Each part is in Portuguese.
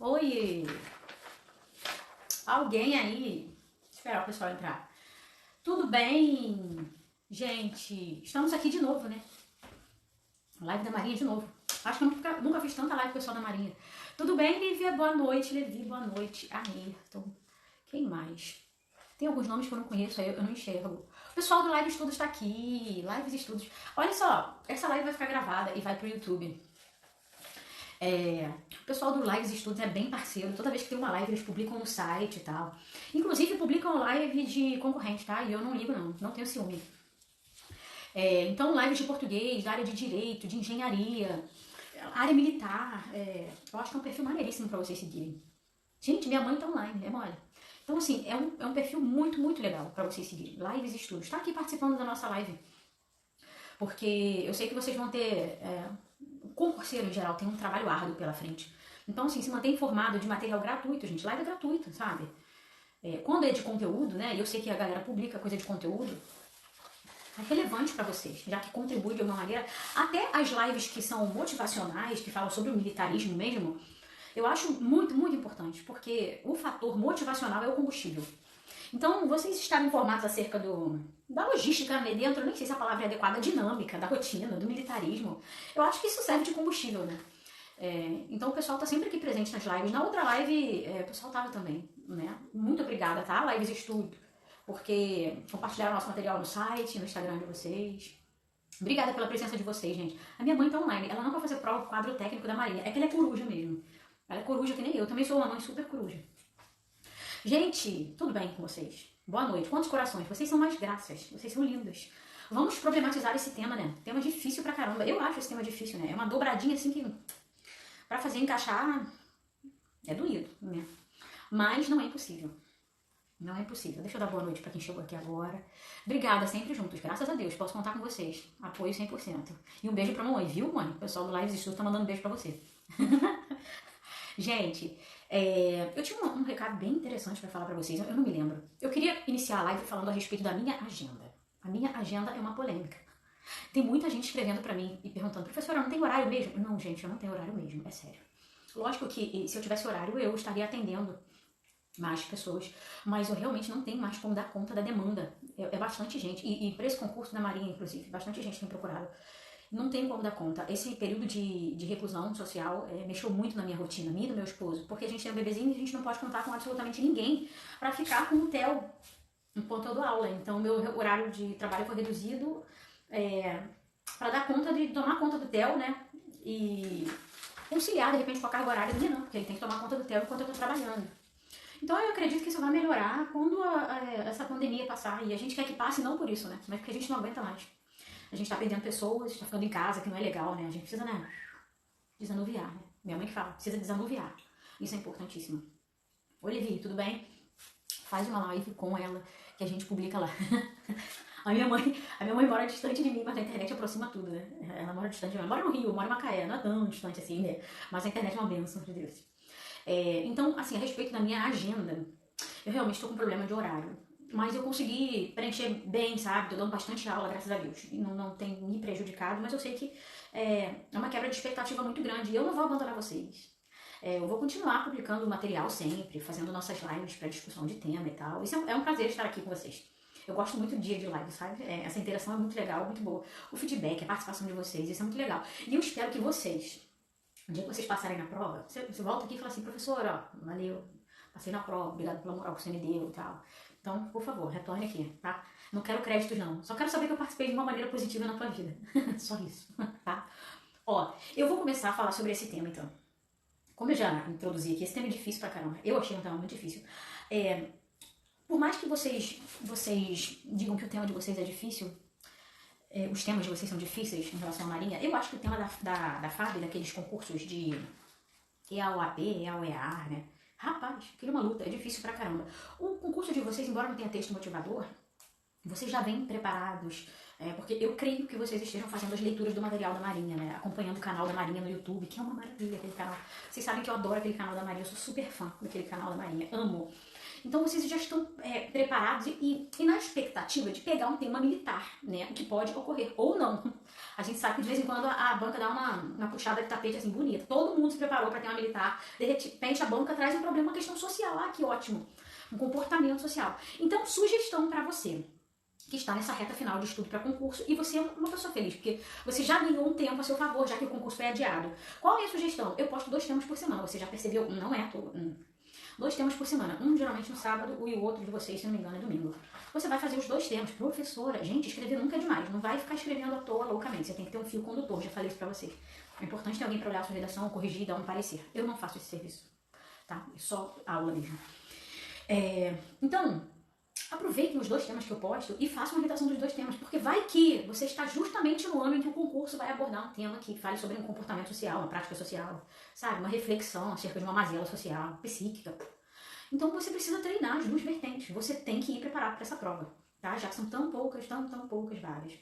Oi! Alguém aí? Esperar o pessoal entrar. Tudo bem, gente? Estamos aqui de novo, né? Live da Marinha de novo. Acho que eu nunca fiz tanta live com o pessoal da Marinha. Tudo bem, Lívia? Boa noite. Levi, boa noite. Ayrton. Quem mais? Tem alguns nomes que eu não conheço, aí eu não enxergo. O pessoal do Live Estudos está aqui. Lives Estudos. Olha só, essa live vai ficar gravada e vai pro YouTube. O pessoal do Lives Estudos é bem parceiro. Toda vez que tem uma live, eles publicam no site e tal. Inclusive, publicam live de concorrente, tá? E eu não ligo, não tenho ciúme. Então, lives de português, da área de direito, de engenharia, área militar. Eu acho que é um perfil maneiríssimo pra vocês seguirem. Gente, minha mãe tá online, é mole. Então, assim, é um perfil muito, muito legal pra vocês seguirem. Lives Estudos. Tá aqui participando da nossa live. Porque eu sei que vocês vão ter... O concurseiro, em geral, tem um trabalho árduo pela frente. Então, assim, se manter informado de material gratuito, gente. Live é gratuito, sabe? Quando é de conteúdo, né? E eu sei que a galera publica coisa de conteúdo, é relevante pra vocês, já que contribui de alguma maneira. Até as lives que são motivacionais, que falam sobre o militarismo mesmo, eu acho muito, muito importante, porque o fator motivacional é o combustível. Então, vocês estarem informados acerca da logística dentro, eu nem sei se a palavra é adequada, dinâmica, da rotina, do militarismo, eu acho que isso serve de combustível, né? Então o pessoal tá sempre aqui presente nas lives. Na outra live, o pessoal tava também, né? Muito obrigada, tá? Lives Estudo, porque compartilharam nosso material no site, no Instagram de vocês. Obrigada pela presença de vocês, gente. A minha mãe tá online, ela não vai fazer prova do quadro técnico da Marinha, é que ela é coruja mesmo. Ela é coruja que nem eu também sou uma mãe super coruja. Gente, tudo bem com vocês? Boa noite. Quantos corações? Vocês são mais graças. Vocês são lindas. Vamos problematizar esse tema, né? Tema difícil pra caramba. Eu acho esse tema difícil, né? É uma dobradinha assim que... Pra fazer encaixar... É doído, né? Mas não é impossível. Não é impossível. Deixa eu dar boa noite pra quem chegou aqui agora. Obrigada, sempre juntos. Graças a Deus. Posso contar com vocês. Apoio 100%. E um beijo pra mamãe, viu, mãe? O pessoal do Lives Estudos tá mandando beijo pra você. Gente... eu tinha um recado bem interessante pra falar pra vocês, eu não me lembro. Eu queria iniciar a live falando a respeito da minha agenda. A minha agenda é uma polêmica. Tem muita gente escrevendo pra mim e perguntando, professora, não tem horário mesmo? Não, gente, eu não tenho horário mesmo, é sério. Lógico que se eu tivesse horário, eu estaria atendendo mais pessoas, mas eu realmente não tenho mais como dar conta da demanda. É bastante gente, e pra esse concurso da Marinha, inclusive, bastante gente tem procurado. Não tenho como dar conta. Esse período de reclusão social mexeu muito na minha rotina, minha e do meu esposo, porque a gente tem um bebezinho e a gente não pode contar com absolutamente ninguém pra ficar com o Theo enquanto eu dou aula. Então, meu horário de trabalho foi reduzido pra dar conta de tomar conta do Theo, né? E conciliar, de repente, com a carga horária do Renan, porque ele tem que tomar conta do Theo enquanto eu tô trabalhando. Então, eu acredito que isso vai melhorar quando essa pandemia passar. E a gente quer que passe não por isso, né? Mas porque a gente não aguenta mais. A gente tá perdendo pessoas, tá ficando em casa, que não é legal, né? A gente precisa, né? Desanuviar, né? Minha mãe que fala, precisa desanuviar. Isso é importantíssimo. Oi, Levi, tudo bem? Faz uma live com ela, que a gente publica lá. A minha mãe mora distante de mim, mas a internet aproxima tudo, né? Ela mora distante de mim. Ela mora no Rio, mora em Macaé, não é tão distante assim, né? Mas a internet é uma bênção de Deus. Então, assim, a respeito da minha agenda, eu realmente tô com problema de horário. Mas eu consegui preencher bem, sabe? Tô dando bastante aula, graças a Deus. E não tem me prejudicado, mas eu sei que é uma quebra de expectativa muito grande. E eu não vou abandonar vocês. Eu vou continuar publicando material sempre, fazendo nossas lives para discussão de tema e tal. Isso é um prazer estar aqui com vocês. Eu gosto muito do dia de live, sabe? Essa interação é muito legal, muito boa. O feedback, a participação de vocês, isso é muito legal. E eu espero que vocês, no dia que vocês passarem na prova, você volta aqui e fala assim, professor, ó, valeu, passei na prova, obrigado pela moral que você me deu e tal. Então, por favor, retorne aqui, tá? Não quero créditos, não. Só quero saber que eu participei de uma maneira positiva na tua vida. Só isso, tá? Ó, eu vou começar a falar sobre esse tema, então. Como eu já introduzi aqui, esse tema é difícil pra caramba. Eu achei um tema muito difícil. Por mais que vocês digam que o tema de vocês é difícil, os temas de vocês são difíceis em relação à Marinha, eu acho que o tema da FAB, daqueles concursos de EAOAP, EAOEAR, né? Rapaz, aquilo é uma luta, é difícil pra caramba. O concurso de vocês, embora não tenha texto motivador, vocês já vêm preparados, porque eu creio que vocês estejam fazendo as leituras do material da Marinha, né? Acompanhando o canal da Marinha no YouTube, que é uma maravilha aquele canal. Vocês sabem que eu adoro aquele canal da Marinha, eu sou super fã daquele canal da Marinha, amo. Então vocês já estão preparados e na expectativa de pegar um tema militar, né? O que pode ocorrer ou não. gente sabe que de vez em quando a banca dá uma puxada de tapete assim bonita. Todo mundo se preparou para ter uma militar. De repente a banca traz um problema, uma questão social. Ah, que ótimo. Um comportamento social. Então, sugestão para você que está nessa reta final de estudo para concurso e você é uma pessoa feliz, porque você já ganhou um tempo a seu favor, já que o concurso foi adiado. Qual é a sugestão? Eu posto 2 temas por semana, você já percebeu? Não é 2 temas por semana, um geralmente no sábado e o outro de vocês, se não me engano, é domingo. Você vai fazer os 2 temas. Professora, gente, escrever nunca é demais, não vai ficar escrevendo à toa loucamente, você tem que ter um fio condutor, já falei isso pra vocês. É importante ter alguém para olhar a sua redação, corrigir e dar um parecer. Eu não faço esse serviço, tá? É só aula mesmo. Então, aproveitem os 2 temas que eu posto e façam uma redação dos 2 temas, porque vai que você está justamente no ano em que o concurso vai abordar um tema que fale sobre um comportamento social, uma prática social, sabe? Uma reflexão acerca de uma mazela social, psíquica. Então você precisa treinar as 2 vertentes, você tem que ir preparado para essa prova, tá? Já que são tão poucas vagas,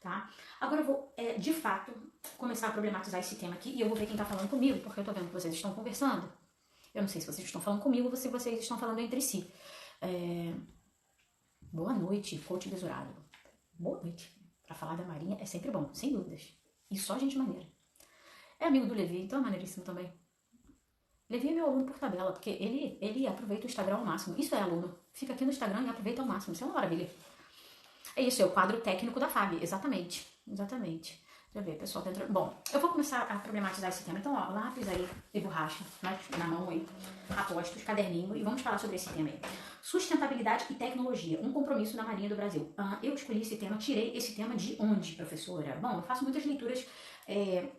tá? Agora eu vou, de fato, começar a problematizar esse tema aqui e eu vou ver quem está falando comigo, porque eu tô vendo que vocês estão conversando. Eu não sei se vocês estão falando comigo ou se vocês estão falando entre si. Boa noite, coach besurado. Boa noite. Pra falar da Marinha é sempre bom, sem dúvidas. E só gente maneira. É amigo do Levi, então é maneiríssimo também. Levi é meu aluno por tabela, porque ele aproveita o Instagram ao máximo. Isso é aluno. Fica aqui no Instagram e aproveita ao máximo. Isso é uma maravilha. É isso, é o quadro técnico da FAB. Exatamente. Exatamente. Deixa eu ver, pessoal tá entrando. Bom, eu vou começar a problematizar esse tema. Então, ó, lápis aí e borracha, na mão aí, apostos, caderninho, e vamos falar sobre esse tema aí. Sustentabilidade e tecnologia, um compromisso da Marinha do Brasil. Eu escolhi esse tema, tirei esse tema de onde, professora? Bom, eu faço muitas leituras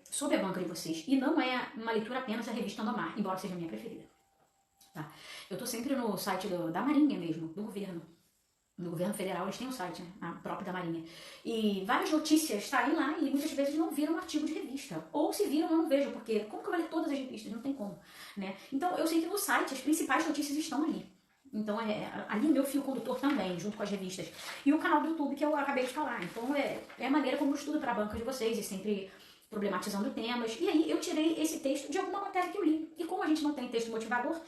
sobre a banca de vocês, e não é uma leitura apenas da revista Andamar, embora seja a minha preferida. Tá? Eu tô sempre no site da Marinha mesmo, do governo. No governo federal, eles têm um site, né, a própria da Marinha. E várias notícias saem lá e muitas vezes não viram um artigo de revista. Ou se viram, eu não vejo, porque como que eu vou ler todas as revistas? Não tem como, né? Então, eu sei que no site as principais notícias estão ali. Então, ali meu fio condutor também, junto com as revistas. E o canal do YouTube que eu acabei de falar. Então, é a maneira como eu estudo para a banca de vocês e sempre problematizando temas. E aí eu tirei esse texto de alguma matéria que eu li. E como a gente não tem texto motivador,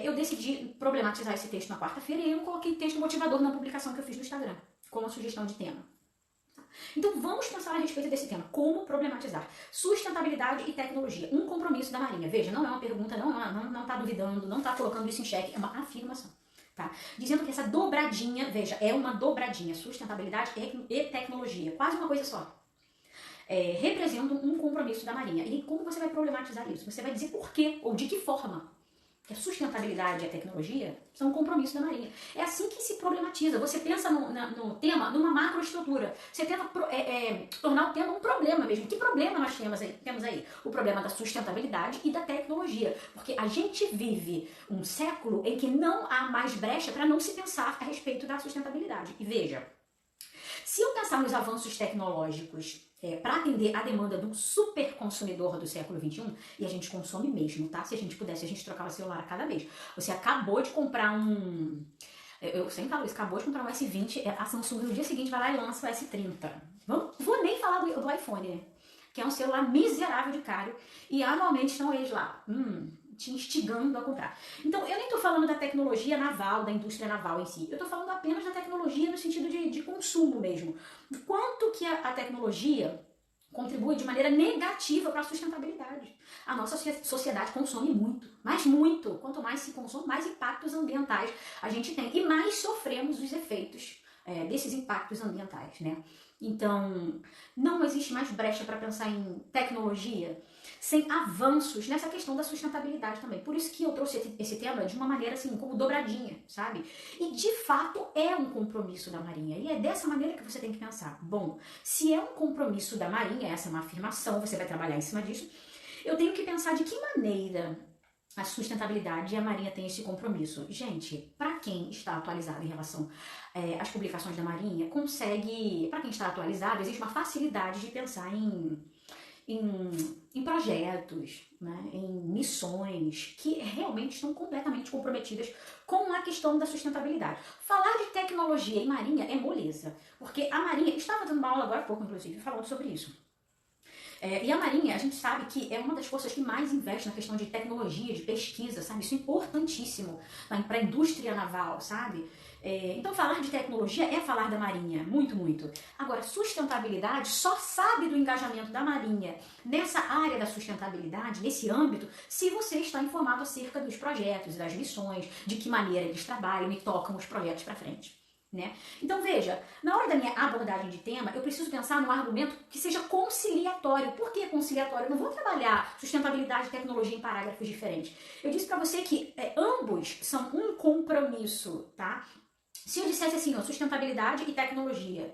eu decidi problematizar esse texto na quarta-feira e eu coloquei texto motivador na publicação que eu fiz no Instagram, com a sugestão de tema. Então vamos pensar a respeito desse tema. Como problematizar? Sustentabilidade e tecnologia. Um compromisso da Marinha. Veja, não é uma pergunta, não está duvidando, não está colocando isso em xeque, é uma afirmação. Tá? Dizendo que essa dobradinha, veja, é uma dobradinha. Sustentabilidade e tecnologia. Quase uma coisa só. Representam um compromisso da Marinha. E como você vai problematizar isso? Você vai dizer por quê ou de que forma. Que a sustentabilidade e a tecnologia são um compromisso da Marinha. É assim que se problematiza. Você pensa no tema numa macroestrutura. Você tenta tornar o tema um problema mesmo. Que problema nós temos aí? O problema da sustentabilidade e da tecnologia. Porque a gente vive um século em que não há mais brecha para não se pensar a respeito da sustentabilidade. E veja, se eu pensar nos avanços tecnológicos para atender a demanda do super consumidor do século XXI, e a gente consome mesmo, tá? Se a gente pudesse, a gente trocava celular a cada mês. Você acabou de comprar eu sempre falo isso, acabou de comprar um S20, a Samsung no dia seguinte vai lá e lança o S30. Vou nem falar do iPhone, né? Que é um celular miserável de caro, e anualmente estão eles lá, te instigando a comprar. Então, eu nem estou falando da tecnologia naval, da indústria naval em si. Eu estou falando apenas da tecnologia no sentido de consumo mesmo. Quanto que a tecnologia contribui de maneira negativa para a sustentabilidade. A nossa sociedade consome muito, mas muito. Quanto mais se consome, mais impactos ambientais a gente tem. E mais sofremos os efeitos desses impactos ambientais, né? Então, não existe mais brecha para pensar em tecnologia sem avanços nessa questão da sustentabilidade também. Por isso que eu trouxe esse tema de uma maneira assim, como dobradinha, sabe? E de fato é um compromisso da Marinha. E é dessa maneira que você tem que pensar. Bom, se é um compromisso da Marinha, essa é uma afirmação, você vai trabalhar em cima disso, eu tenho que pensar de que maneira a sustentabilidade e a Marinha tem esse compromisso. Gente, para quem está atualizado em relação às publicações da Marinha, para quem está atualizado, existe uma facilidade de pensar em projetos, né, em missões que realmente estão completamente comprometidas com a questão da sustentabilidade. Falar de tecnologia em Marinha é moleza, porque a Marinha, estava dando uma aula agora há pouco, inclusive, falando sobre isso. E a Marinha, a gente sabe que é uma das forças que mais investe na questão de tecnologia, de pesquisa, sabe? Isso é importantíssimo para a indústria naval, sabe? Então, falar de tecnologia é falar da Marinha, muito, muito. Agora, sustentabilidade só sabe do engajamento da Marinha nessa área da sustentabilidade, nesse âmbito, se você está informado acerca dos projetos, das missões, de que maneira eles trabalham e tocam os projetos para frente. Né? Então veja, na hora da minha abordagem de tema, eu preciso pensar num argumento que seja conciliatório. Por que conciliatório? Eu não vou trabalhar sustentabilidade e tecnologia em parágrafos diferentes. Eu disse para você que ambos são um compromisso, tá? Se eu dissesse assim, ó, sustentabilidade e tecnologia,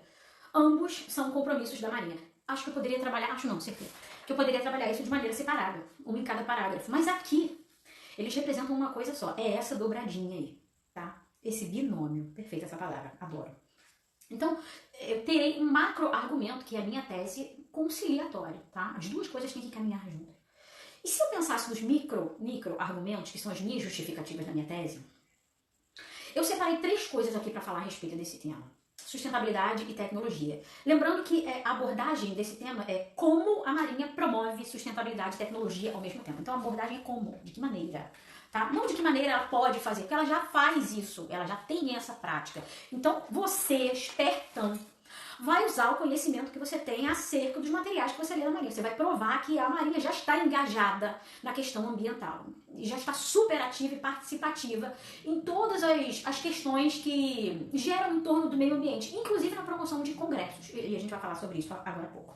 ambos são compromissos da Marinha. Acho que eu poderia trabalhar, acho não, certeza, que eu poderia trabalhar isso de maneira separada, uma em cada parágrafo. Mas aqui, eles representam uma coisa só, é essa dobradinha aí, tá? Esse binômio, perfeita essa palavra, adoro. Então, eu terei um macro argumento, que é a minha tese conciliatória, tá? As duas coisas têm que caminhar juntas. E se eu pensasse nos micro argumentos, que são as minhas justificativas da minha tese, eu separei 3 coisas aqui para falar a respeito desse tema. Sustentabilidade e tecnologia. Lembrando que a abordagem desse tema é como a Marinha promove sustentabilidade e tecnologia ao mesmo tempo. Então, a abordagem é como, de que maneira. Tá? Não de que maneira ela pode fazer, porque ela já faz isso, ela já tem essa prática. Então, você, espertão, vai usar o conhecimento que você tem acerca dos materiais que você lê na Marinha. Você vai provar que a Marinha já está engajada na questão ambiental. E já está super ativa e participativa em todas as questões que geram em torno do meio ambiente, inclusive na promoção de congressos. E a gente vai falar sobre isso agora há pouco.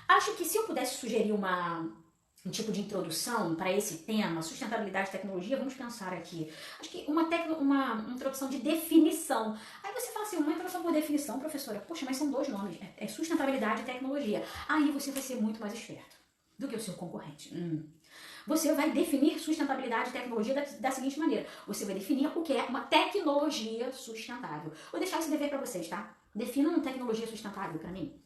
Acho que se eu pudesse sugerir um tipo de introdução para esse tema, sustentabilidade e tecnologia, vamos pensar aqui. Acho que uma introdução de definição. Aí você fala assim, uma introdução por definição, professora, poxa, mas são 2 nomes, é sustentabilidade e tecnologia. Aí você vai ser muito mais esperto do que o seu concorrente. Você vai definir sustentabilidade e tecnologia da seguinte maneira. Você vai definir o que é uma tecnologia sustentável. Vou deixar esse dever para vocês, tá? Defina uma tecnologia sustentável para mim.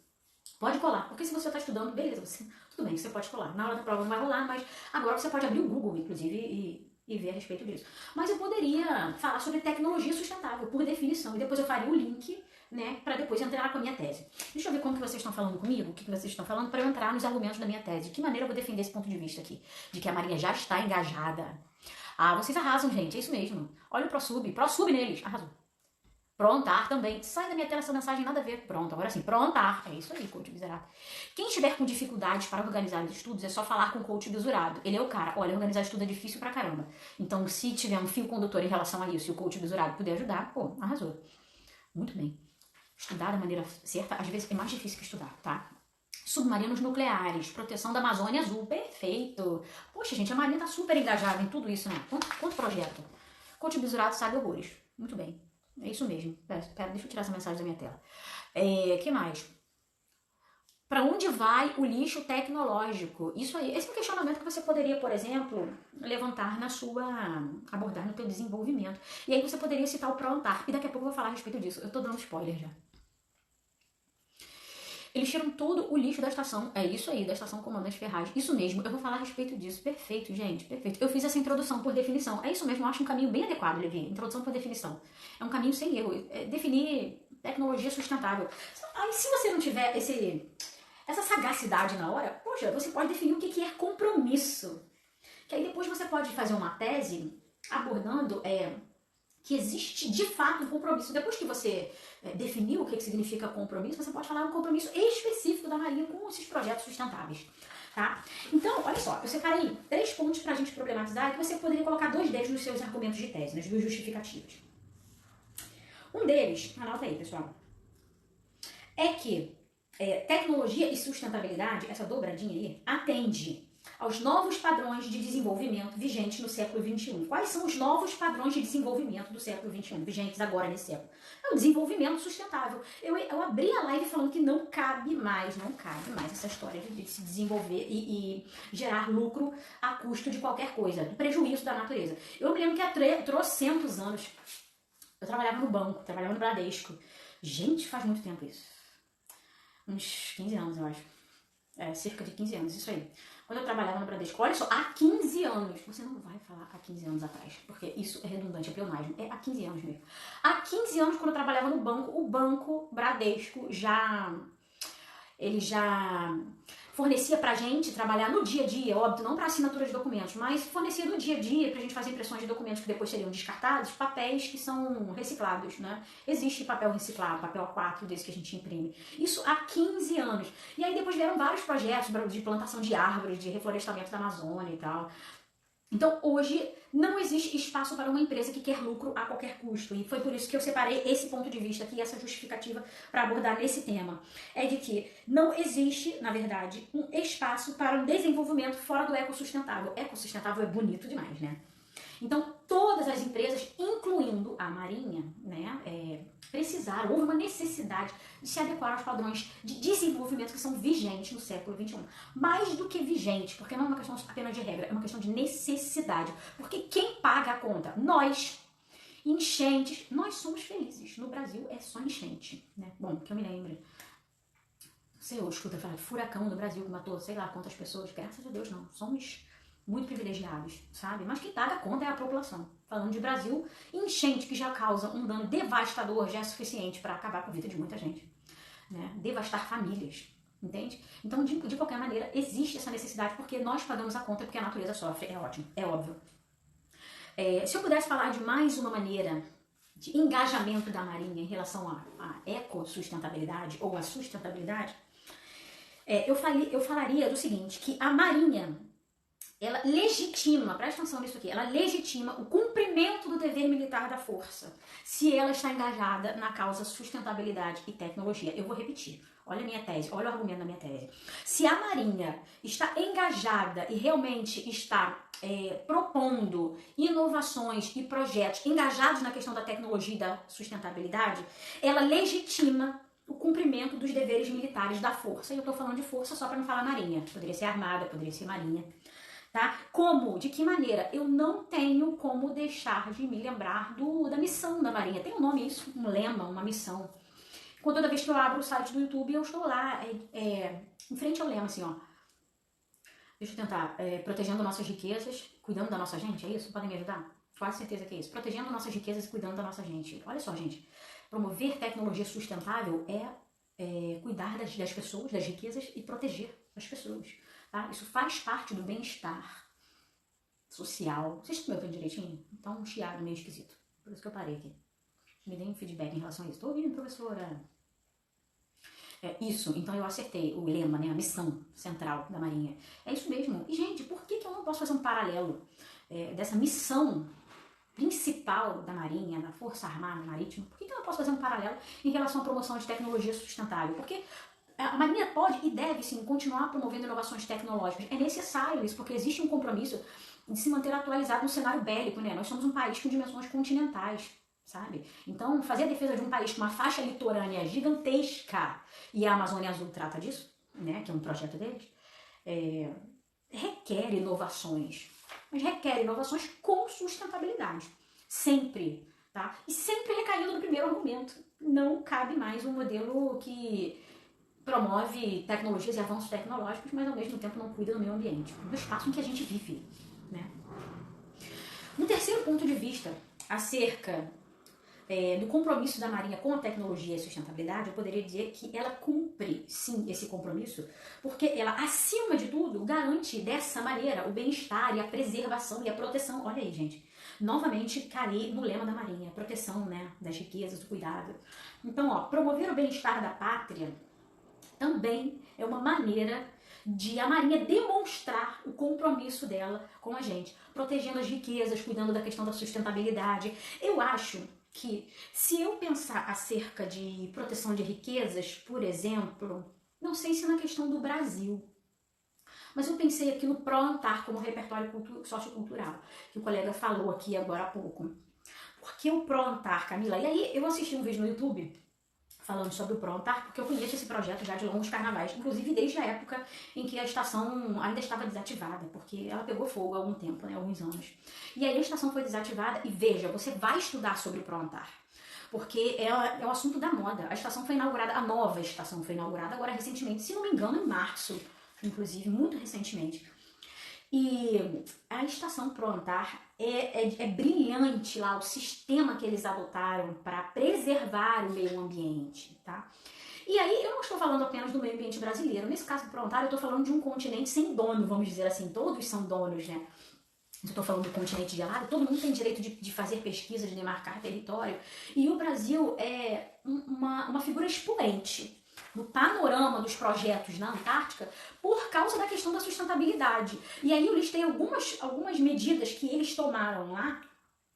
Pode colar, porque se você está estudando, beleza, tudo bem, você pode colar. Na hora da prova não vai rolar, mas agora você pode abrir o Google, inclusive, e ver a respeito disso. Mas eu poderia falar sobre tecnologia sustentável, por definição, e depois eu faria o link, né, para depois entrar com a minha tese. Deixa eu ver como que vocês estão falando comigo, o que vocês estão falando, para eu entrar nos argumentos da minha tese. De que maneira eu vou defender esse ponto de vista aqui, de que a Marinha já está engajada. Ah, vocês arrasam, gente, é isso mesmo. Olha o ProSub neles, arrasou. Prontar também. Sai da minha tela essa mensagem, nada a ver. Pronto, agora sim, prontar. É isso aí, coach bisurado. Quem estiver com dificuldades para organizar os estudos, é só falar com o coach bisurado. Ele é o cara. Olha, organizar estudo é difícil pra caramba. Então, se tiver um fio condutor em relação a isso e o coach bisurado puder ajudar, pô, arrasou. Muito bem. Estudar da maneira certa, às vezes, é mais difícil que estudar, tá? Submarinos nucleares, proteção da Amazônia Azul, perfeito. Poxa, gente, a Marinha tá super engajada em tudo isso, né? Quanto projeto? Coach bisurado sabe horrores. Muito bem. É isso mesmo. Pera, deixa eu tirar essa mensagem da minha tela. Que mais? Para onde vai o lixo tecnológico? Isso aí. Esse é um questionamento que você poderia, por exemplo, levantar na sua abordagem, no teu desenvolvimento. E aí você poderia citar o Prontar. E daqui a pouco eu vou falar a respeito disso. Eu tô dando spoiler já. Eles tiram todo o lixo da estação. É isso aí, da estação Comandante Ferraz. Isso mesmo, eu vou falar a respeito disso. Perfeito, gente, perfeito. Eu fiz essa introdução por definição. É isso mesmo, eu acho um caminho bem adequado, Levi. Introdução por definição. É um caminho sem erro. Definir tecnologia sustentável. Aí, se você não tiver essa sagacidade na hora, poxa, você pode definir o que é compromisso. Que aí depois você pode fazer uma tese abordando que existe de fato um compromisso. Depois que você definiu o que significa compromisso, você pode falar um compromisso específico da Marinha com esses projetos sustentáveis. Tá? Então, olha só, eu separei 3 pontos para a gente problematizar e que você poderia colocar 2 deles nos seus argumentos de tese, nas 2 justificativas. Um deles, anota aí, pessoal, é que tecnologia e sustentabilidade, essa dobradinha aí, atende aos novos padrões de desenvolvimento vigentes no século XXI. Quais são os novos padrões de desenvolvimento do século XXI, vigentes agora nesse século? É o desenvolvimento sustentável. Eu abri a live falando que não cabe mais essa história de se desenvolver e gerar lucro a custo de qualquer coisa, do prejuízo da natureza. Eu me lembro que há 300 anos eu trabalhava no banco, trabalhava no Bradesco. Gente, faz muito tempo isso. Uns 15 anos, eu acho. Cerca de 15 anos, isso aí. Quando eu trabalhava no Bradesco, olha só, há 15 anos. Você não vai falar há 15 anos atrás, porque isso é redundante, é pleonasmo. É há 15 anos mesmo. Há 15 anos, quando eu trabalhava no banco, o Banco Bradesco já ele já fornecia pra gente trabalhar no dia a dia, óbvio, não para assinatura de documentos, mas fornecia no dia a dia pra gente fazer impressões de documentos que depois seriam descartados, papéis que são reciclados, né? Existe papel reciclado, papel A4 desse que a gente imprime. Isso há 15 anos. E aí depois vieram vários projetos de plantação de árvores, de reflorestamento da Amazônia e tal. Então, hoje, não existe espaço para uma empresa que quer lucro a qualquer custo. E foi por isso que eu separei esse ponto de vista aqui, essa justificativa para abordar nesse tema. É de que não existe, na verdade, um espaço para um desenvolvimento fora do ecossustentável. Ecossustentável é bonito demais, né? Então, todas as empresas, incluindo a Marinha, né, precisaram, houve uma necessidade de se adequar aos padrões de desenvolvimento que são vigentes no século XXI. Mais do que vigente, porque não é uma questão apenas de regra, é uma questão de necessidade. Porque quem paga a conta? Nós. Enchentes, nós somos felizes. No Brasil é só enchente, né? Bom, que eu me lembre. Não sei, eu escuto falar furacão no Brasil que matou sei lá quantas pessoas. Graças a Deus não. Somos muito privilegiados, sabe? Mas quem paga a conta é a população. Falando de Brasil, enchente que já causa um dano devastador já é suficiente para acabar com a vida de muita gente, né? Devastar famílias, entende? Então, de qualquer maneira, existe essa necessidade porque nós pagamos a conta porque a natureza sofre, é ótimo, é óbvio. Se eu pudesse falar de mais uma maneira de engajamento da Marinha em relação à ecossustentabilidade ou à sustentabilidade, eu falaria do seguinte, que a Marinha ela legitima, presta atenção nisso aqui, ela legitima o cumprimento do dever militar da força, se ela está engajada na causa sustentabilidade e tecnologia. Eu vou repetir, olha a minha tese, olha o argumento da minha tese. Se a Marinha está engajada e realmente está propondo inovações e projetos engajados na questão da tecnologia e da sustentabilidade, ela legitima o cumprimento dos deveres militares da força. E eu estou falando de força só para não falar marinha, poderia ser armada, poderia ser marinha. Tá? Como? De que maneira? Eu não tenho como deixar de me lembrar da missão da Marinha. Tem um nome isso, um lema, uma missão. Quando toda vez que eu abro o site do YouTube, eu estou lá, em frente ao lema, assim, ó. Deixa eu tentar. Protegendo nossas riquezas, cuidando da nossa gente, é isso? Podem me ajudar? Quase certeza que é isso. Protegendo nossas riquezas e cuidando da nossa gente. Olha só, gente. Promover tecnologia sustentável é cuidar das pessoas, das riquezas e proteger as pessoas. Tá? Isso faz parte do bem-estar social. Vocês estão me ouvindo direitinho? Então, um chiado meio esquisito. Por isso que eu parei aqui. Me deem um feedback em relação a isso. Estou ouvindo, professora. Isso, então eu acertei o lema, né? A missão central da Marinha. É isso mesmo. E, gente, por que eu não posso fazer um paralelo dessa missão principal da Marinha, da Força Armada Marítima? Por que eu não posso fazer um paralelo em relação à promoção de tecnologia sustentável? Porque a Marinha pode e deve, sim, continuar promovendo inovações tecnológicas. É necessário isso, porque existe um compromisso de se manter atualizado no cenário bélico, né? Nós somos um país com dimensões continentais, sabe? Então, fazer a defesa de um país com uma faixa litorânea gigantesca, e a Amazônia Azul trata disso, né? Que é um projeto deles, requer inovações. Mas requer inovações com sustentabilidade. Sempre, tá? E sempre recaindo no primeiro argumento. Não cabe mais um modelo que promove tecnologias e avanços tecnológicos, mas ao mesmo tempo não cuida do meio ambiente, do espaço em que a gente vive, né? Um terceiro ponto de vista acerca do compromisso da Marinha com a tecnologia e sustentabilidade, eu poderia dizer que ela cumpre, sim, esse compromisso, porque ela, acima de tudo, garante dessa maneira o bem-estar e a preservação e a proteção. Olha aí, gente. Novamente, caí no lema da Marinha, proteção, né, das riquezas, do cuidado. Então, promover o bem-estar da pátria também é uma maneira de a Marinha demonstrar o compromisso dela com a gente, protegendo as riquezas, cuidando da questão da sustentabilidade. Eu acho que, se eu pensar acerca de proteção de riquezas, por exemplo, não sei se na questão do Brasil, mas eu pensei aqui no ProAntar como repertório sociocultural, que o colega falou aqui agora há pouco. Por que o ProAntar, Camila? E aí eu assisti um vídeo no YouTube falando sobre o ProAntar, porque eu conheço esse projeto já de longos carnavais, inclusive desde a época em que a estação ainda estava desativada, porque ela pegou fogo há algum tempo, né, alguns anos. E aí a estação foi desativada e veja, você vai estudar sobre o ProAntar, porque é o assunto da moda. A estação foi inaugurada, a nova estação foi inaugurada agora recentemente, se não me engano em março, inclusive, muito recentemente. E a estação ProAntar é brilhante lá, o sistema que eles adotaram para preservar o meio ambiente, tá? E aí eu não estou falando apenas do meio ambiente brasileiro. Nesse caso do Prontar, eu estou falando de um continente sem dono, vamos dizer assim. Todos são donos, né? Eu estou falando do continente gelado, todo mundo tem direito de fazer pesquisa, de demarcar território. E o Brasil é uma figura expoente no panorama dos projetos na Antártica por causa da questão da sustentabilidade. E aí eu listei algumas medidas que eles tomaram lá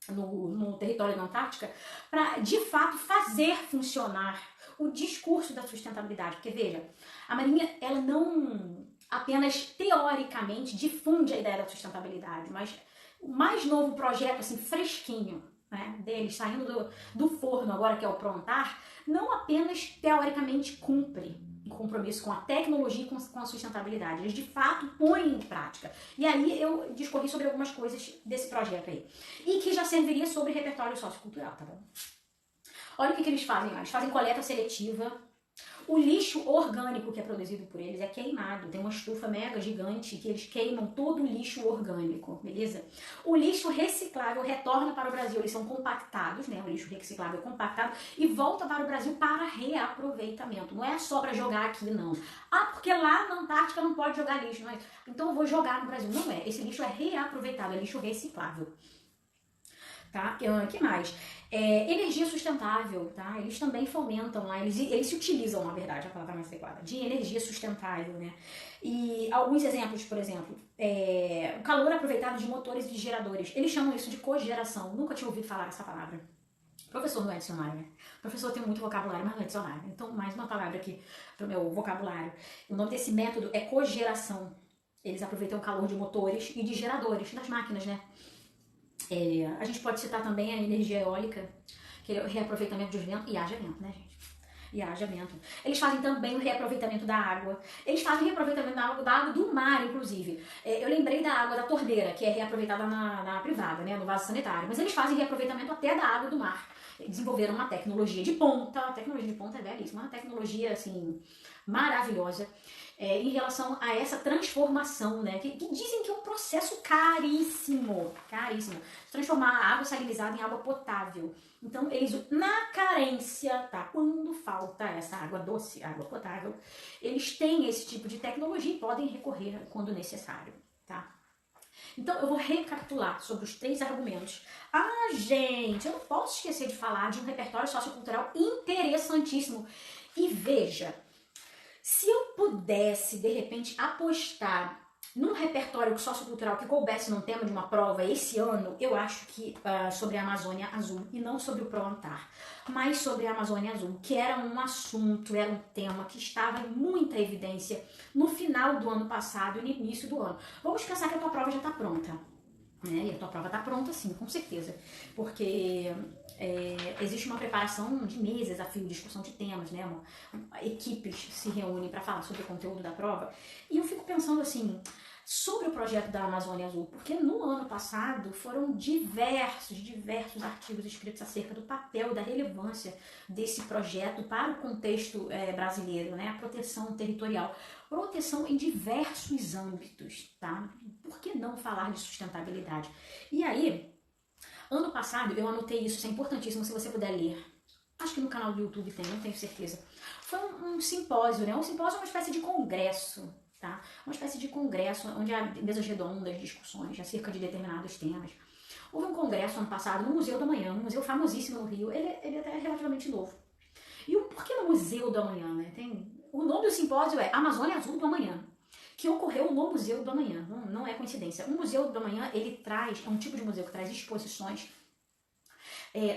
no território da Antártica para, de fato, fazer funcionar o discurso da sustentabilidade. Porque, veja, a Marinha, ela não apenas teoricamente difunde a ideia da sustentabilidade, mas o mais novo projeto, assim, fresquinho, né, deles, saindo do forno agora, que é o Prontar, não apenas teoricamente cumpre um compromisso com a tecnologia e com a sustentabilidade, eles de fato põem em prática. E aí eu discorri sobre algumas coisas desse projeto aí, e que já serviria sobre repertório sociocultural, tá bom? Olha o que eles fazem lá, eles fazem coleta seletiva. O lixo orgânico que é produzido por eles é queimado. Tem uma estufa mega gigante que eles queimam todo o lixo orgânico, beleza? O lixo reciclável retorna para o Brasil. Eles são compactados, né? O lixo reciclável é compactado e volta para o Brasil para reaproveitamento. Não é só para jogar aqui, não. Ah, porque lá na Antártica não pode jogar lixo, não é? Então eu vou jogar no Brasil. Não é. Esse lixo é reaproveitado, é lixo reciclável. Tá? Que mais? Energia sustentável, tá? Eles também fomentam lá, eles se utilizam, na verdade, a palavra mais adequada, de energia sustentável, né? E alguns exemplos, por exemplo, o calor aproveitado de motores e de geradores. Eles chamam isso de cogeração. Nunca tinha ouvido falar essa palavra. Professor não é dicionário, né? Professor tem muito vocabulário, mas não é dicionário. Então, mais uma palavra aqui para o meu vocabulário. O nome desse método é cogeração. Eles aproveitam o calor de motores e de geradores, das máquinas, né? A gente pode citar também a energia eólica, que é o reaproveitamento de vento, e haja vento, né, gente? E haja vento. Eles fazem também o reaproveitamento da água. Eles fazem o reaproveitamento da água do mar, inclusive. Eu lembrei da água da torneira, que é reaproveitada na privada, né, no vaso sanitário. Mas eles fazem reaproveitamento até da água do mar. Desenvolveram uma tecnologia de ponta. A tecnologia de ponta é belíssima. Uma tecnologia, assim, maravilhosa. Em relação a essa transformação, né? Que dizem que é um processo caríssimo, caríssimo. Transformar a água salinizada em água potável. Então, eles, na carência, tá? Quando falta essa água doce, água potável, eles têm esse tipo de tecnologia e podem recorrer quando necessário, tá? Então, eu vou recapitular sobre os 3 argumentos. Ah, gente, eu não posso esquecer de falar de um repertório sociocultural interessantíssimo. E veja, se eu pudesse, de repente, apostar num repertório sociocultural que coubesse num tema de uma prova esse ano, eu acho que sobre a Amazônia Azul, e não sobre o Prontar, mas sobre a Amazônia Azul, que era um assunto, era um tema que estava em muita evidência no final do ano passado e no início do ano. Vamos pensar que a tua prova já está pronta. Né? E a tua prova está pronta, sim, com certeza, porque existe uma preparação de meses a fio, discussão de temas, né? Equipes se reúnem para falar sobre o conteúdo da prova, e eu fico pensando assim, sobre o projeto da Amazônia Azul, porque no ano passado foram diversos artigos escritos acerca do papel e da relevância desse projeto para o contexto brasileiro, né? A proteção territorial, proteção em diversos âmbitos, tá? Por que não falar de sustentabilidade? E aí, ano passado, eu anotei isso é importantíssimo se você puder ler. Acho que no canal do YouTube tem, não tenho certeza. Foi um simpósio, né? Um simpósio é uma espécie de congresso, tá? Uma espécie de congresso onde há mesas redondas, discussões acerca de determinados temas. Houve um congresso ano passado no Museu do Amanhã, um museu famosíssimo no Rio. Ele até é relativamente novo. E por que no Museu do Amanhã, né? O nome do simpósio é Amazônia Azul do Amanhã, que ocorreu no Museu do Amanhã. Não é coincidência. O Museu do Amanhã, ele traz, é um tipo de museu que traz exposições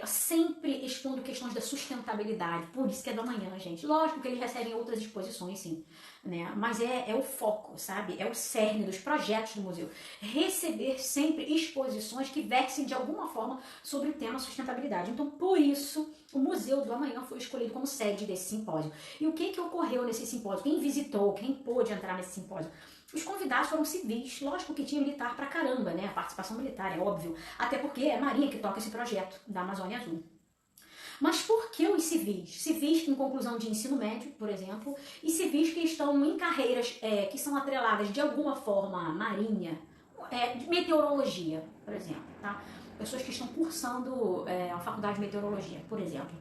sempre expondo questões da sustentabilidade, por isso que é do amanhã, gente. Lógico que eles recebem outras exposições, sim, né? Mas é o foco, sabe? É o cerne dos projetos do museu. Receber sempre exposições que versem de alguma forma sobre o tema sustentabilidade. Então, por isso, o Museu do Amanhã foi escolhido como sede desse simpósio. E o que ocorreu nesse simpósio? Quem visitou, quem pôde entrar nesse simpósio? Os convidados foram civis, lógico que tinha militar pra caramba, né? A participação militar, é óbvio. Até porque é a Marinha que toca esse projeto da Amazônia Azul. Mas por que os civis? Civis em conclusão de ensino médio, por exemplo, e civis que estão em carreiras que são atreladas de alguma forma à Marinha, de meteorologia, por exemplo, tá? Pessoas que estão cursando a faculdade de meteorologia, por exemplo.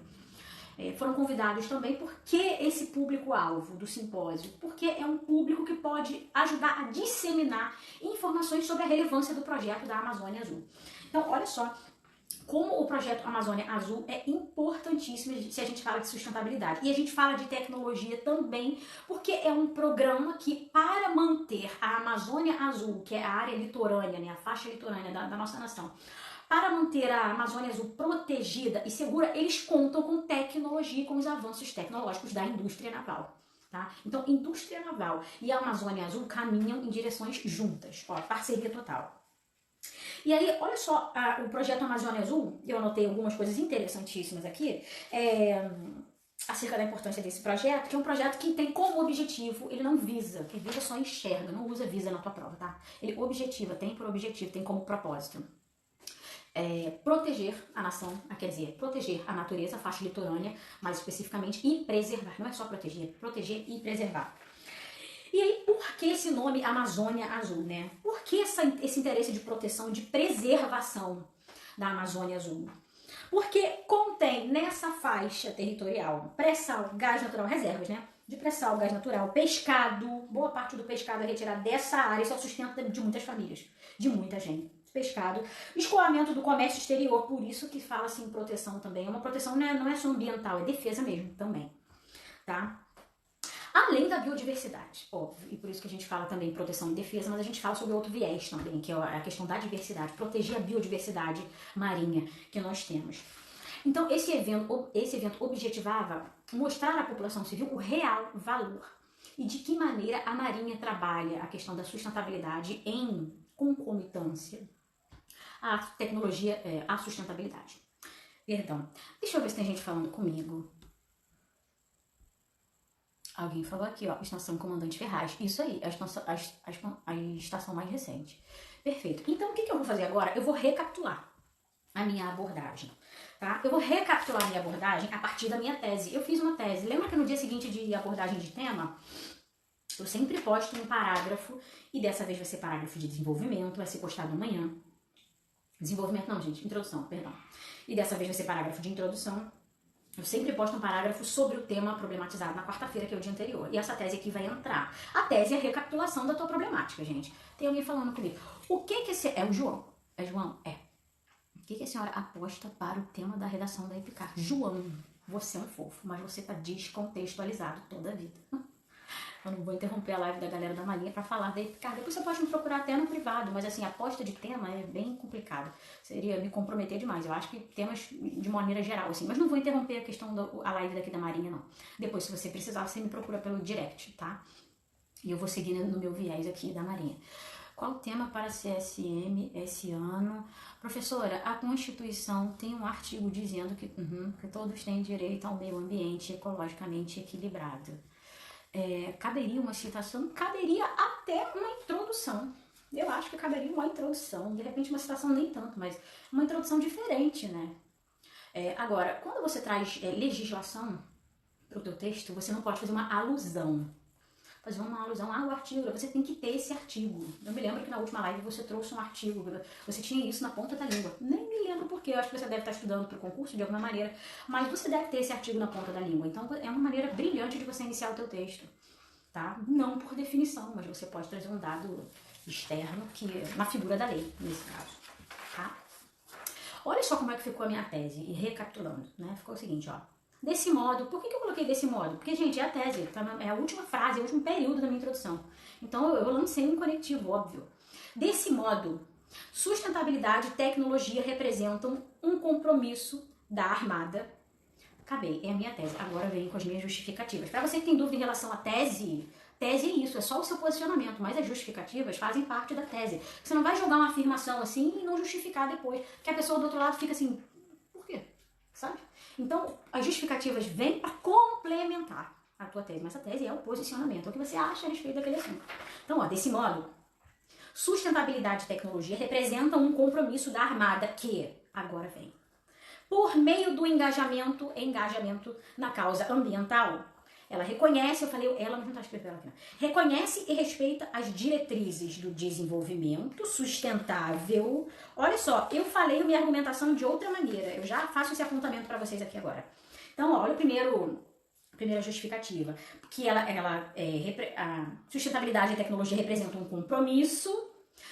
foram convidados também porque esse público-alvo do simpósio, porque é um público que pode ajudar a disseminar informações sobre a relevância do projeto da Amazônia Azul. Então, olha só como o projeto Amazônia Azul é importantíssimo se a gente fala de sustentabilidade. E a gente fala de tecnologia também, porque é um programa que, para manter a Amazônia Azul, que é a área litorânea, né, a faixa litorânea da nossa nação, para manter a Amazônia Azul protegida e segura, eles contam com tecnologia e com os avanços tecnológicos da indústria naval. Tá? Então, indústria naval e a Amazônia Azul caminham em direções juntas, ó, parceria total. E aí, olha só, o projeto Amazônia Azul, eu anotei algumas coisas interessantíssimas aqui, acerca da importância desse projeto, que é um projeto que tem como objetivo, ele não visa, que visa só enxerga, não usa visa na tua prova, tá? Ele objetiva, tem por objetivo, tem como propósito. Proteger a nação, quer dizer, proteger a natureza, a faixa litorânea, mais especificamente, e preservar, não é só proteger e preservar. E aí, por que esse nome Amazônia Azul, né? Por que esse interesse de proteção, de preservação da Amazônia Azul? Porque contém nessa faixa territorial pré-sal, gás natural, reservas, né? De pré-sal, gás natural, pescado, boa parte do pescado é retirado dessa área, isso é o sustento de muitas famílias, de muita gente. Pescado, escoamento do comércio exterior, por isso que fala assim proteção também, é uma proteção não é só ambiental, é defesa mesmo também, tá? Além da biodiversidade, óbvio, e por isso que a gente fala também proteção e defesa, mas a gente fala sobre outro viés também, que é a questão da diversidade, proteger a biodiversidade marinha que nós temos. Então, esse evento objetivava mostrar à população civil o real valor e de que maneira a Marinha trabalha a questão da sustentabilidade em concomitância à tecnologia, à sustentabilidade. Perdão, deixa eu ver se tem gente falando comigo. Alguém falou aqui, ó, Estação Comandante Ferraz. Isso aí, a estação mais recente. Perfeito. Então, o que eu vou fazer agora? Eu vou recapitular a minha abordagem, tá? Eu vou recapitular a minha abordagem a partir da minha tese. Eu fiz uma tese. Lembra que no dia seguinte de abordagem de tema, eu sempre posto um parágrafo, e dessa vez vai ser parágrafo de desenvolvimento, vai ser postado amanhã. Desenvolvimento não, gente, introdução, perdão. E dessa vez vai ser parágrafo de introdução. Eu sempre posto um parágrafo sobre o tema problematizado na quarta-feira, que é o dia anterior. E essa tese aqui vai entrar. A tese é a recapitulação da tua problemática, gente. Tem alguém falando comigo. O que esse... É o João. É João? É. O que a senhora aposta para o tema da redação da EPICAR? João, você é um fofo, mas você tá descontextualizado toda a vida. Eu não vou interromper a live da galera da Marinha para falar da EPICAR. Depois você pode me procurar até no privado, mas assim, a aposta de tema é bem complicado. Seria me comprometer demais. Eu acho que temas de maneira geral, assim. Mas não vou interromper a questão da live daqui da Marinha, não. Depois, se você precisar, você me procura pelo direct, tá? E eu vou seguir no meu viés aqui da Marinha. Qual o tema para a CSM esse ano? Professora, a Constituição tem um artigo dizendo que todos têm direito ao meio ambiente ecologicamente equilibrado. Caberia uma citação? Caberia até uma introdução. Eu acho que caberia uma introdução. De repente uma citação nem tanto, mas uma introdução diferente, né? Agora, quando você traz legislação para o teu texto, você não pode fazer uma alusão. Fazer uma alusão ao artigo, você tem que ter esse artigo. Eu me lembro que na última live você trouxe um artigo, você tinha isso na ponta da língua. Nem me lembro por quê, eu acho que você deve estar estudando para o concurso de alguma maneira, mas você deve ter esse artigo na ponta da língua. Então é uma maneira brilhante de você iniciar o teu texto, tá? Não por definição, mas você pode trazer um dado externo, que na figura da lei, nesse caso, tá? Olha só como é que ficou a minha tese, e recapitulando, né? Ficou o seguinte, ó. Desse modo, por que eu coloquei desse modo? Porque, gente, é a tese, é a última frase, é o último período da minha introdução. Então, eu lancei um conectivo, óbvio. Desse modo, sustentabilidade e tecnologia representam um compromisso da Armada. Acabei, é a minha tese. Agora vem com as minhas justificativas. Para você que tem dúvida em relação à tese é isso, é só o seu posicionamento, mas as justificativas fazem parte da tese. Você não vai jogar uma afirmação assim e não justificar depois, porque a pessoa do outro lado fica assim, por quê? Sabe? Então, as justificativas vêm para complementar a tua tese, mas a tese é o posicionamento, é o que você acha a respeito daquele assunto. Então, ó, desse modo, sustentabilidade e tecnologia representam um compromisso da Armada que, agora vem, por meio do engajamento na causa ambiental, ela reconhece, eu falei ela, mas não está escrito ela aqui, não. Reconhece e respeita as diretrizes do desenvolvimento sustentável. Olha só, eu falei minha argumentação de outra maneira, eu já faço esse apontamento para vocês aqui agora. Então, olha a primeira justificativa, que a sustentabilidade e a tecnologia representam um compromisso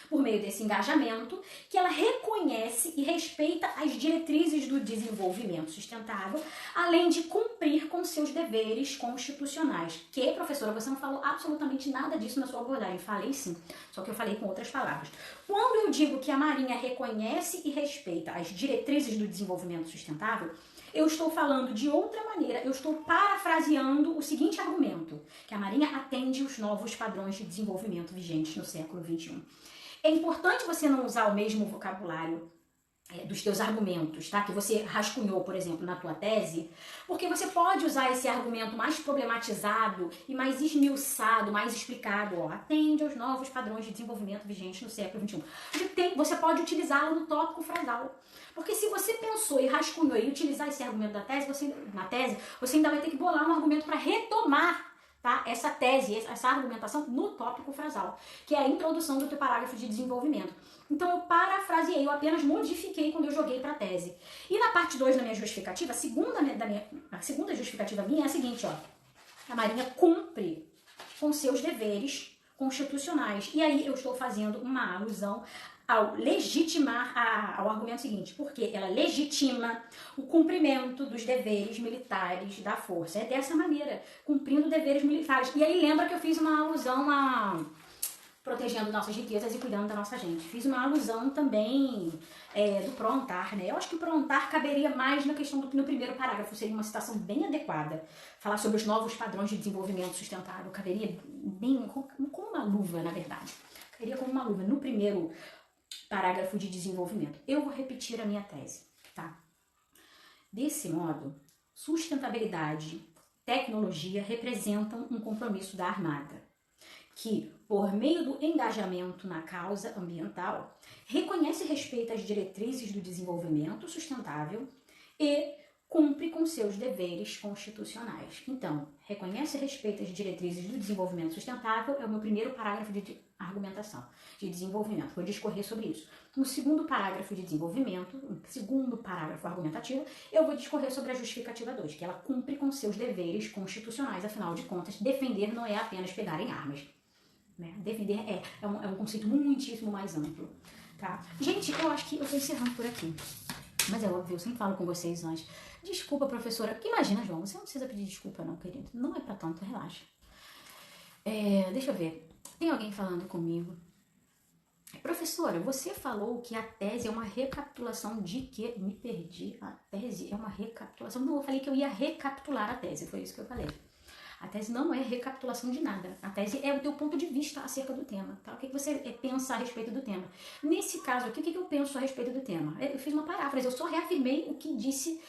por meio desse engajamento, que ela reconhece e respeita as diretrizes do desenvolvimento sustentável, além de cumprir com seus deveres constitucionais. Que, professora, você não falou absolutamente nada disso na sua abordagem. Falei sim, só que eu falei com outras palavras. Quando eu digo que a Marinha reconhece e respeita as diretrizes do desenvolvimento sustentável, eu estou falando de outra maneira, eu estou parafraseando o seguinte argumento, que a Marinha atende os novos padrões de desenvolvimento vigentes no século XXI. É importante você não usar o mesmo vocabulário dos teus argumentos, tá? Que você rascunhou, por exemplo, na tua tese, porque você pode usar esse argumento mais problematizado e mais esmiuçado, mais explicado, ó, atende aos novos padrões de desenvolvimento vigentes no século XXI. Você pode utilizá-lo no tópico frasal. Porque se você pensou e rascunhou e utilizar esse argumento na tese, você ainda vai ter que bolar um argumento para retomar, tá? Essa tese, essa argumentação no tópico frasal, que é a introdução do teu parágrafo de desenvolvimento. Então eu parafraseei, eu apenas modifiquei quando eu joguei para a tese. E na parte 2 da minha justificativa, a segunda justificativa minha é a seguinte, ó. A Marinha cumpre com seus deveres constitucionais. E aí eu estou fazendo uma alusão ao legitimar, ao argumento seguinte, porque ela legitima o cumprimento dos deveres militares da força. É dessa maneira, cumprindo deveres militares. E aí lembra que eu fiz uma alusão a protegendo nossas riquezas e cuidando da nossa gente. Fiz uma alusão também do Prontar, né? Eu acho que o Prontar caberia mais na questão no primeiro parágrafo, seria uma citação bem adequada. Falar sobre os novos padrões de desenvolvimento sustentável, caberia bem como uma luva, na verdade. Caberia como uma luva no primeiro parágrafo de desenvolvimento. Eu vou repetir a minha tese, tá? Desse modo, sustentabilidade, tecnologia representam um compromisso da Armada, que, por meio do engajamento na causa ambiental, reconhece e respeita as diretrizes do desenvolvimento sustentável e cumpre com seus deveres constitucionais. Então, reconhece e respeita as diretrizes do desenvolvimento sustentável é o meu primeiro parágrafo de argumentação, de desenvolvimento. Vou discorrer sobre isso. No segundo parágrafo de desenvolvimento, no segundo parágrafo argumentativo, eu vou discorrer sobre a justificativa 2, que ela cumpre com seus deveres constitucionais. Afinal de contas, defender não é apenas pegar em armas. Né? Defender é um conceito muitíssimo mais amplo. Tá? Gente, eu acho que eu estou encerrando por aqui. Mas é óbvio, eu sempre falo com vocês antes. Desculpa, professora. Porque imagina, João, você não precisa pedir desculpa não, querido. Não é pra tanto, relaxa. Deixa eu ver. Tem alguém falando comigo. Professora, você falou que a tese é uma recapitulação de quê? Me perdi. A tese é uma recapitulação. Não, eu falei que eu ia recapitular a tese. Foi isso que eu falei. A tese não é recapitulação de nada. A tese é o teu ponto de vista acerca do tema. Tá? O que você pensa a respeito do tema? Nesse caso aqui, o que eu penso a respeito do tema? Eu fiz uma paráfrase, eu só reafirmei o que disse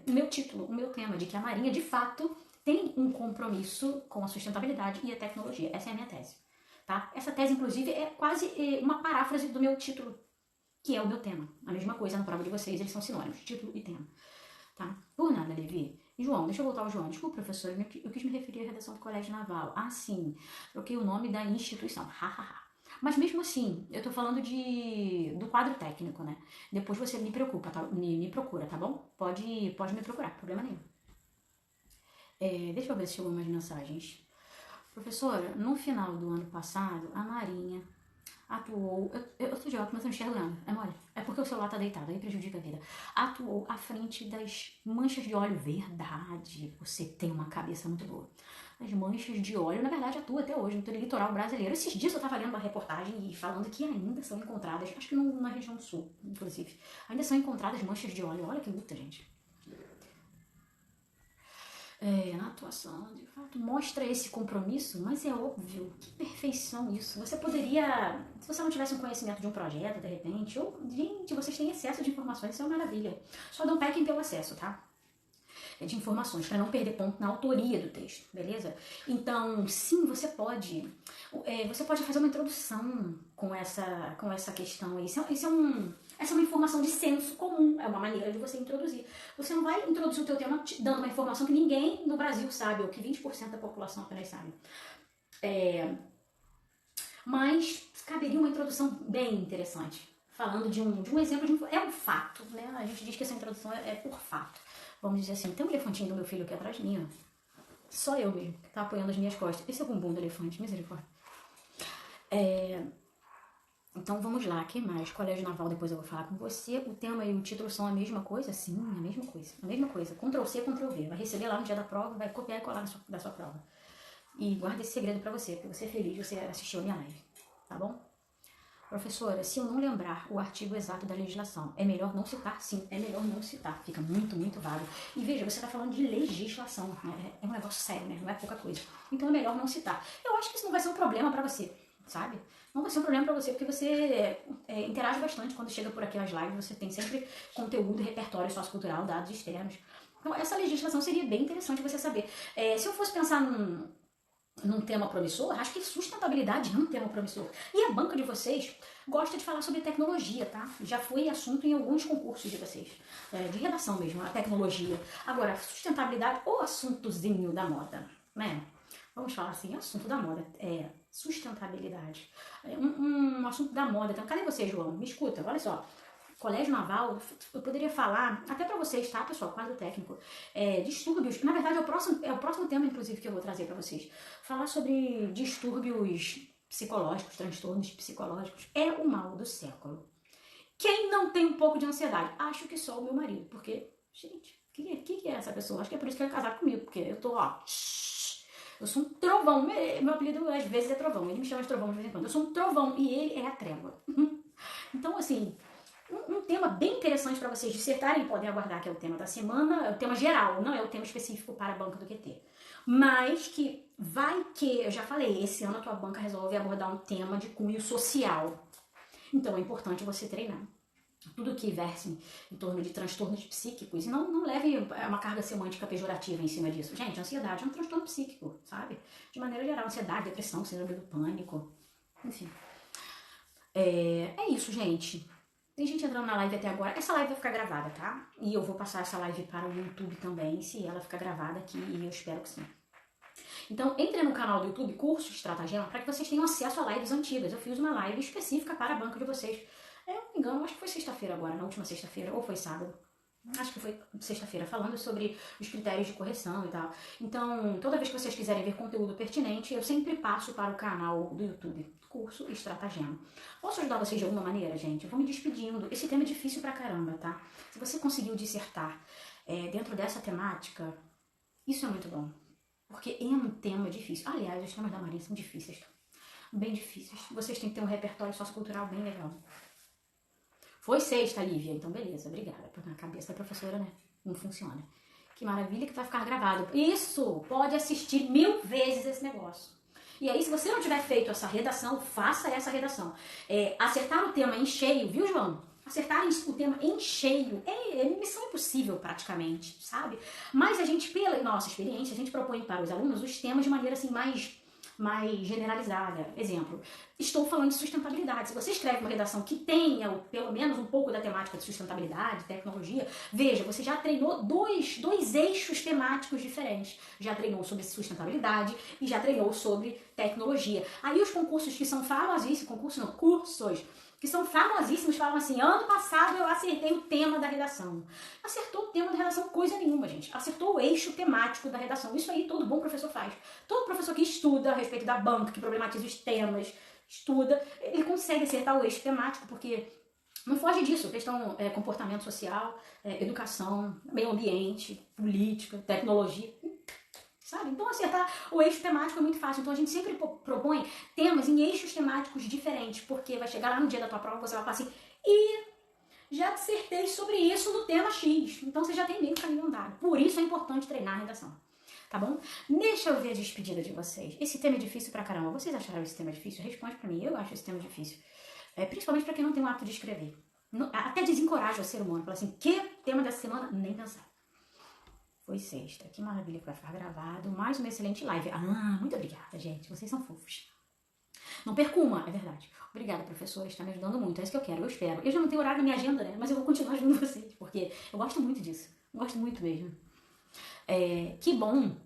o meu título, o meu tema, de que a Marinha, de fato, tem um compromisso com a sustentabilidade e a tecnologia. Essa é a minha tese. Tá? Essa tese, inclusive, é quase uma paráfrase do meu título, que é o meu tema. A mesma coisa na prova de vocês, eles são sinônimos, título e tema. Tá? Por nada, Levi. João, deixa eu voltar ao João. Desculpa, professor, eu quis me referir à redação do Colégio Naval. Ah, sim, troquei o nome da instituição. Mas mesmo assim, eu tô falando do quadro técnico, né? Depois você me preocupa, tá? Me procura, tá bom? Pode me procurar, problema nenhum. Deixa eu ver se chegou umas mensagens. Professora, no final do ano passado, a Marinha atuou... Eu tô de óculos, mas eu não enxergo nada. É mole. É porque o celular tá deitado, aí prejudica a vida. Atuou à frente das manchas de óleo. Verdade, você tem uma cabeça muito boa. As manchas de óleo, na verdade, atua até hoje no litoral brasileiro. Esses dias eu tava lendo uma reportagem e falando que ainda são encontradas, acho que na região sul, inclusive, ainda são encontradas manchas de óleo. Olha que luta, gente. Na atuação, de fato, mostra esse compromisso, mas é óbvio, que perfeição isso. Você poderia, se você não tivesse um conhecimento de um projeto, de repente, ou, gente, vocês têm excesso de informações, isso é uma maravilha. Só não pequem pelo acesso, tá? De informações, para não perder ponto na autoria do texto, beleza? Então, sim, você pode fazer uma introdução com essa questão aí. Essa é uma informação de senso comum, é uma maneira de você introduzir. Você não vai introduzir o teu tema dando uma informação que ninguém no Brasil sabe, ou que 20% da população apenas sabe. Mas caberia uma introdução bem interessante, falando de um exemplo é um fato, né? A gente diz que essa introdução é por fato. Vamos dizer assim, tem um elefantinho do meu filho aqui atrás de mim, ó. Só eu mesmo, que tá apoiando as minhas costas. Esse é o bumbum do elefante, misericórdia. Então vamos lá, que mais? Colégio Naval, depois eu vou falar com você. O tema e o título são a mesma coisa? Sim, a mesma coisa. A mesma coisa. Ctrl+C, Ctrl+V. Vai receber lá no dia da prova, vai copiar e colar da sua prova. E guarda esse segredo pra você, porque você é feliz, você assistiu a minha live. Tá bom? Professora, se eu não lembrar o artigo exato da legislação, é melhor não citar? Sim, é melhor não citar. Fica muito, muito vago. E veja, você está falando de legislação, né? É um negócio sério, né? Não é pouca coisa. Então é melhor não citar. Eu acho que isso não vai ser um problema para você, sabe? Não vai ser um problema para você, porque você interage bastante quando chega por aqui às lives. Você tem sempre conteúdo, repertório sociocultural, dados externos. Então essa legislação seria bem interessante você saber. Se eu fosse pensar num tema promissor, acho que sustentabilidade é um tema promissor. E a banca de vocês gosta de falar sobre tecnologia, tá? Já foi assunto em alguns concursos de vocês, de redação mesmo, a tecnologia. Agora, sustentabilidade ou assuntozinho da moda, né? Vamos falar assim, assunto da moda, sustentabilidade. Um assunto da moda. Então, cadê você, João? Me escuta, olha só. Colégio Naval, eu poderia falar, até pra vocês, tá, pessoal, quadro técnico, distúrbios, na verdade é o próximo tema, inclusive, que eu vou trazer pra vocês. Falar sobre distúrbios psicológicos, transtornos psicológicos, é o mal do século. Quem não tem um pouco de ansiedade? Acho que só o meu marido, porque, gente, que é essa pessoa? Acho que é por isso que ele é casado comigo, porque eu tô, ó, eu sou um trovão, meu apelido às vezes é trovão, ele me chama de trovão de vez em quando, eu sou um trovão e ele é a trégua. Então, assim, um tema bem interessante para vocês dissertarem, podem aguardar que é o tema da semana, é o tema geral, não é o tema específico para a banca do QT. Mas que vai que, eu já falei, esse ano a tua banca resolve abordar um tema de cunho social. Então é importante você treinar. Tudo que verse em torno de transtornos psíquicos, e não leve uma carga semântica pejorativa em cima disso. Gente, ansiedade é um transtorno psíquico, sabe? De maneira geral, ansiedade, depressão, síndrome do pânico, enfim. É isso, gente. Tem gente entrando na live até agora. Essa live vai ficar gravada, tá? E eu vou passar essa live para o YouTube também, se ela ficar gravada aqui, e eu espero que sim. Então, entre no canal do YouTube, Curso Estratagema, para que vocês tenham acesso a lives antigas. Eu fiz uma live específica para a banca de vocês. Eu não me engano, acho que foi sexta-feira agora, na última sexta-feira, ou foi sábado. Acho que foi sexta-feira, falando sobre os critérios de correção e tal. Então, toda vez que vocês quiserem ver conteúdo pertinente, eu sempre passo para o canal do YouTube, Curso Estratagema. Posso ajudar vocês de alguma maneira, gente? Eu vou me despedindo. Esse tema é difícil pra caramba, tá? Se você conseguiu dissertar dentro dessa temática, isso é muito bom. Porque é um tema difícil. Aliás, os temas da Maria são difíceis. Bem difíceis. Vocês têm que ter um repertório sociocultural bem legal. Foi sexta, Lívia. Então, beleza. Obrigada. Porque na cabeça da professora, né? Não funciona. Que maravilha que vai ficar gravado. Isso! Pode assistir 1000 vezes esse negócio. E aí, se você não tiver feito essa redação, faça essa redação. Acertar o tema em cheio, viu, João? Acertar o tema em cheio é missão impossível, praticamente, sabe? Mas a gente, pela nossa experiência, a gente propõe para os alunos os temas de maneira assim mais generalizada. Exemplo, estou falando de sustentabilidade. Se você escreve uma redação que tenha pelo menos um pouco da temática de sustentabilidade, tecnologia, veja, você já treinou dois eixos temáticos diferentes. Já treinou sobre sustentabilidade e já treinou sobre tecnologia. Aí os concursos que são famosíssimos, cursos que são famosíssimos, falam assim, ano passado eu acertei o tema da redação. Acertou o tema da redação coisa nenhuma, gente. Acertou o eixo temático da redação. Isso aí todo bom professor faz. Todo professor que estuda a respeito da banca, que problematiza os temas, estuda, ele consegue acertar o eixo temático, porque não foge disso. Questão comportamento social, educação, meio ambiente, política, tecnologia, sabe? Então acertar o eixo temático é muito fácil. Então a gente sempre propõe temas em eixos temáticos diferentes, porque vai chegar lá no dia da tua prova, você vai falar assim, e já acertei sobre isso no tema X. Então você já tem meio caminho andado. Por isso é importante treinar a redação. Tá bom? Deixa eu ver a despedida de vocês. Esse tema é difícil pra caramba. Vocês acharam esse tema difícil? Responde pra mim. Eu acho esse tema difícil. Principalmente pra quem não tem o hábito de escrever. Até desencoraja o ser humano. Fala assim, que tema dessa semana? Nem pensar. Foi sexta. Que maravilha que vai ficar gravado. Mais uma excelente live. Muito obrigada, gente. Vocês são fofos. Não perca uma, é verdade. Obrigada, professora. Está me ajudando muito. É isso que eu quero, eu espero. Eu já não tenho horário na minha agenda, né? Mas eu vou continuar ajudando vocês, porque eu gosto muito disso. Eu gosto muito mesmo. Que bom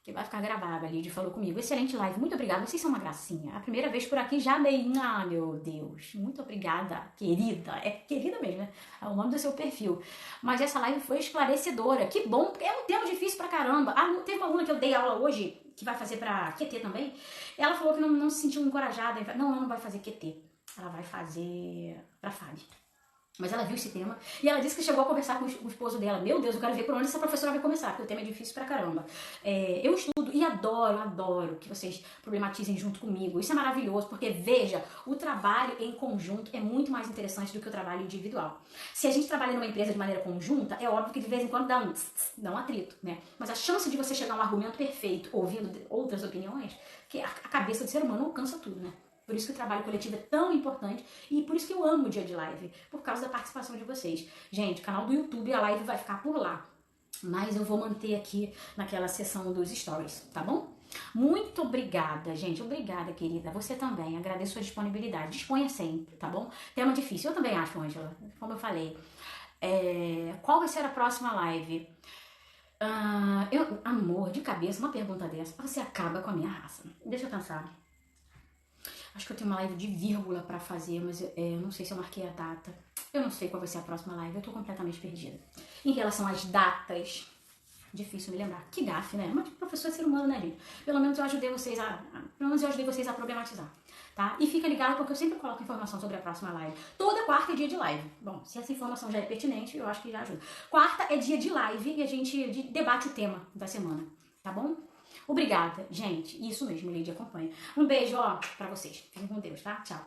que vai ficar gravada. A Lídia falou comigo. Excelente live, muito obrigada. Vocês são uma gracinha. A primeira vez por aqui já dei. Ah, meu Deus. Muito obrigada, querida. É querida mesmo, né? É o nome do seu perfil. Mas essa live foi esclarecedora. Que bom, porque é um tema difícil pra caramba. Ah, teve uma aluna que eu dei aula hoje, que vai fazer pra QT também. Ela falou que não se sentiu encorajada. Não, ela não vai fazer QT. Ela vai fazer pra FAD. Mas ela viu esse tema e ela disse que chegou a conversar com o esposo dela. Meu Deus, eu quero ver por onde essa professora vai começar, porque o tema é difícil pra caramba. Eu estudo e adoro que vocês problematizem junto comigo. Isso é maravilhoso, porque veja, o trabalho em conjunto é muito mais interessante do que o trabalho individual. Se a gente trabalha numa empresa de maneira conjunta, é óbvio que de vez em quando dá um atrito, né? Mas a chance de você chegar a um argumento perfeito, ouvindo outras opiniões, que a cabeça do ser humano alcança tudo, né? Por isso que o trabalho coletivo é tão importante e por isso que eu amo o dia de live, por causa da participação de vocês. Gente, o canal do YouTube, a live vai ficar por lá, mas eu vou manter aqui naquela seção dos stories, tá bom? Muito obrigada, gente. Obrigada, querida. Você também. Agradeço a disponibilidade. Disponha sempre, tá bom? Tema difícil. Eu também acho, Ângela. Como eu falei. Qual vai ser a próxima live? Amor, de cabeça, uma pergunta dessa. Você acaba com a minha raça. Deixa eu pensar. Acho que eu tenho uma live de vírgula pra fazer, mas eu não sei se eu marquei a data. Eu não sei qual vai ser a próxima live, eu tô completamente perdida. Em relação às datas, difícil me lembrar. Que gafe, né? Mas professor é ser humano, né, gente? Pelo menos eu ajudei vocês a problematizar, tá? E fica ligado porque eu sempre coloco informação sobre a próxima live. Toda quarta é dia de live. Bom, se essa informação já é pertinente, eu acho que já ajuda. Quarta é dia de live e a gente debate o tema da semana, tá bom? Obrigada, gente. Isso mesmo, Lídia, acompanha. Um beijo, ó, pra vocês. Fiquem com Deus, tá? Tchau.